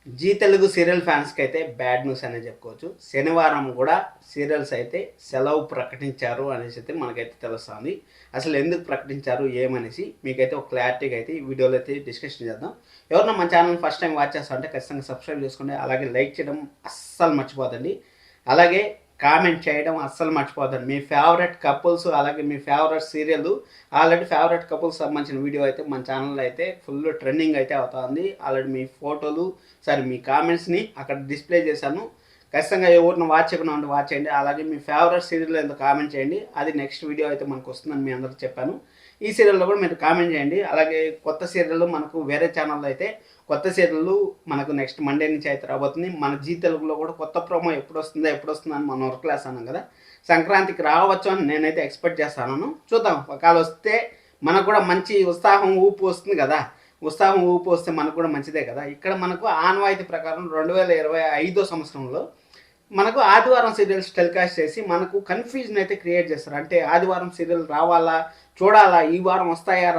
G Telugu serial ఫ్యాన్స్కి అయితే bad news అనే చెప్పుకోవచ్చు. శనివారం కూడా సీరియల్స్ అయితే సెలవు ప్రకటించారు అనేసి అయితే మనకైతే తెలుస్తుంది. అసలు ఎందుకు ప్రకటించారు ఏమనేసి మీకైతే ఒక క్లారిటీగా అయితే ఈ వీడియోలో అయితే డిస్కషన్ చేద్దాం. ఎవరన్నా మన ఛానల్ ఫస్ట్ టైం వాచ్ చేస్తా అంటే ఖచ్చితంగా సబ్స్క్రైబ్ చేసుకోండి. అలాగే లైక్ చేయడం అస్సలు మర్చిపోదండి. అలాగే కామెంట్ చేయడం అస్సలు మర్చిపోదండి. మీ ఫేవరెట్ కపుల్స్ అలాగే మీ favourite serial already favourite couples సంబంధించిన వీడియో అయితే మన ఛానల్లో అయితే ఫుల్ ట్రెండింగ్ అయితే అవుతుంది. ఆల్రెడీ మీ ఫోటోలు మీ కామెంట్స్ని అక్కడ డిస్ప్లే చేశాను. ఖచ్చితంగా ఎవరిని వాచ్ చేయకుండా ఉంటే వాచ్ చేయండి. అలాగే మీ ఫేవరెట్ సీరియల్ ఏదో కామెంట్ చేయండి. అది నెక్స్ట్ వీడియో అయితే మనకు వస్తుందని మీ అందరికి చెప్పాను. ఈ సీరియల్లో కూడా మీరు కామెంట్ చేయండి. అలాగే కొత్త సీరియల్ మనకు వేరే ఛానల్లో అయితే కొత్త సీరియల్ మనకు నెక్స్ట్ మండే నుంచి అయితే రాబోతుంది. మన జీ తెలుగులో కూడా కొత్త ప్రోమో ఎప్పుడు వస్తుందో అని మనం వర్క్ క్లాస్ అన్నాం కదా, సంక్రాంతికి రావచ్చు అని నేనైతే ఎక్స్పెక్ట్ చేస్తాను. చూద్దాం, ఒకవేళ వస్తే మనకు కూడా మంచి ఉత్సాహం ఊపు వస్తుంది కదా. ఉత్సాహం ఊపు వస్తే మనకు కూడా మంచిదే కదా. ఇక్కడ మనకు ఆనవాయితీ ప్రకారం 2025 సంవత్సరంలో మనకు ఆదివారం సీరియల్స్ టెలికాస్ట్ చేసి మనకు కన్ఫ్యూజన్ అయితే క్రియేట్ చేస్తారు. అంటే ఆదివారం సీరియల్ రావాలా, చూడాలా, ఈ వారం వస్తాయా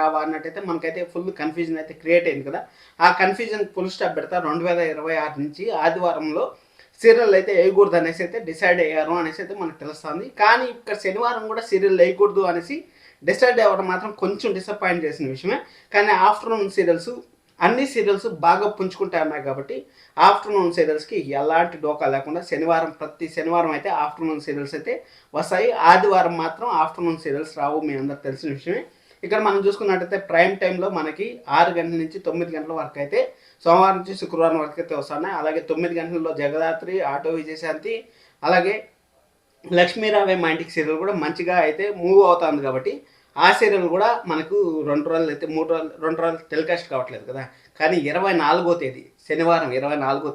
రావా అన్నట్టయితే మనకైతే ఫుల్ కన్ఫ్యూజన్ అయితే క్రియేట్ అయింది కదా. ఆ కన్ఫ్యూజన్ ఫుల్ స్టాప్ పెడతా 2026 నుంచి ఆదివారంలో సీరియల్ అయితే వేయకూడదు అనేసి అయితే డిసైడ్ అయ్యారు అనేసి అయితే మనకు తెలుస్తుంది. కానీ ఇక్కడ శనివారం కూడా సీరియల్ వేయకూడదు అనేసి డిసైడ్ అవ్వడం మాత్రం కొంచెం డిసప్పాయింట్ చేసిన విషయమే. కానీ ఆఫ్టర్నూన్ సీరియల్స్ అన్ని సీరియల్స్ బాగా పుంజుకుంటా ఉన్నాయి కాబట్టి ఆఫ్టర్నూన్ సీరియల్స్కి ఎలాంటి డోకా లేకుండా ప్రతి శనివారం అయితే ఆఫ్టర్నూన్ సీరియల్స్ అయితే వస్తాయి. ఆదివారం మాత్రం ఆఫ్టర్నూన్ సీరియల్స్ రావు, మీ అందరికి తెలిసిన విషయమే. ఇక్కడ మనం చూసుకున్నట్టయితే ప్రైమ్ టైంలో మనకి 6 గంటల నుంచి 9 గంటల వరకు అయితే సోమవారం నుంచి శుక్రవారం వరకు అయితే వస్తున్నాయి. అలాగే 9 గంటలలో జగదాత్రి, ఆటో విజయశాంతి, అలాగే లక్ష్మీరావే మా ఇంటికి సీరియల్ కూడా మంచిగా అయితే మూవ్ అవుతుంది కాబట్టి ఆ సీరియల్ కూడా మనకు 2 రోజులు అయితే 2 రోజులు టెలికాస్ట్ కావట్లేదు కదా. కానీ 24వ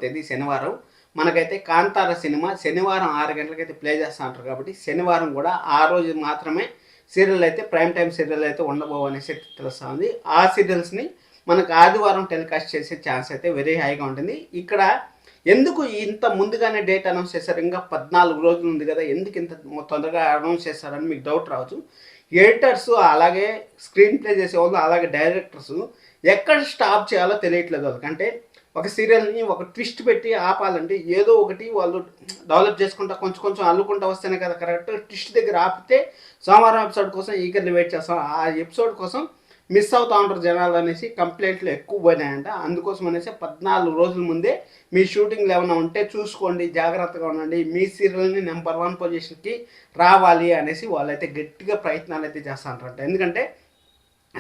తేదీ శనివారం మనకైతే కాంతార సినిమా శనివారం 6 గంటలకైతే ప్లే చేస్తూ ఉంటారు కాబట్టి శనివారం కూడా ఆ రోజు మాత్రమే సీరియల్ అయితే ప్రైమ్ టైం సీరియల్ అయితే ఉండబోవు అనేసి తెలుస్తుంది. ఆ సీరియల్స్ని మనకు ఆదివారం టెలికాస్ట్ చేసే ఛాన్స్ అయితే వెరీ హైగా ఉంటుంది. ఇక్కడ ఎందుకు ఇంత ముందుగానే డేట్ అనౌన్స్ చేశారు? ఇంకా 14 రోజులు ఉంది కదా, ఎందుకు ఇంత తొందరగా అనౌన్స్ చేశారని మీకు డౌట్ రావచ్చు. ఎడిటర్స్ అలాగే స్క్రీన్ ప్లే చేసేవాళ్ళు అలాగే డైరెక్టర్స్ ఎక్కడ స్టాప్ చేయాలో తెలియట్లేదు వాళ్ళకి. అంటే ఒక సీరియల్ని ఒక ట్విస్ట్ పెట్టి ఆపాలంటే ఏదో ఒకటి వాళ్ళు డెవలప్ చేసుకుంటా కొంచెం అల్లుకుంటా వస్తేనే కదా కరెక్ట్. ట్విస్ట్ దగ్గర ఆపితే సోమవారం ఎపిసోడ్ కోసం ఈగర్లీ వెయిట్ చేస్తాం. ఆ ఎపిసోడ్ కోసం మిస్ అవుతూ ఉంటారు జనాలు అనేసి కంప్లైంట్లు ఎక్కువ పోయినాయంట. అందుకోసం అనేసి 14 రోజుల ముందే మీ షూటింగ్లు ఏమైనా ఉంటే చూసుకోండి, జాగ్రత్తగా ఉండండి, మీ సీరియల్ని నెంబర్ 1 పొజిషన్కి రావాలి అనేసి వాళ్ళైతే గట్టిగా ప్రయత్నాలు అయితే చేస్తూ ఉంటారంట. ఎందుకంటే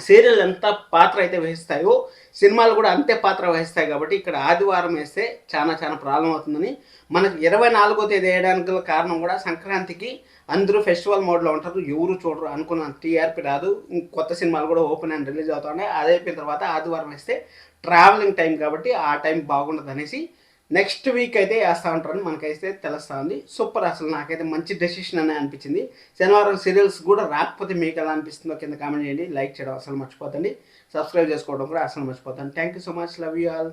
సీరియల్ ఎంత పాత్ర అయితే వహిస్తాయో సినిమాలు కూడా అంతే పాత్ర వహిస్తాయి కాబట్టి ఇక్కడ ఆదివారం వేస్తే చాలా ప్రాబ్లం అవుతుందని. మనకు 24వ తేదీ వేయడానికి గల కారణం కూడా సంక్రాంతికి అందరూ ఫెస్టివల్ మోడ్లో ఉంటారు, ఎవరు చూడరు, అనుకున్న టీఆర్పీ రాదు, కొత్త సినిమాలు కూడా ఓపెన్ అండ్ రిలీజ్ అవుతున్నాయి. అది అయిపోయిన తర్వాత ఆదివారం వేస్తే ట్రావెలింగ్ టైం కాబట్టి ఆ టైం బాగుండదు అనేసి నెక్స్ట్ వీక్ అయితే వేస్తూ ఉంటారని మనకైతే తెలుస్తుంది. సూపర్, అసలు నాకైతే మంచి డెసిషన్ అనే అనిపించింది. శనివారం సీరియల్స్ కూడా రాకపోతే మీకు ఎలా అనిపిస్తుందో కింద కామెంట్ చేయండి. లైక్ చేయడం అసలు మర్చిపోతండి, సబ్స్క్రైబ్ చేసుకోవడం కూడా అసలు మర్చిపోతాను. Thank you so much, love you all.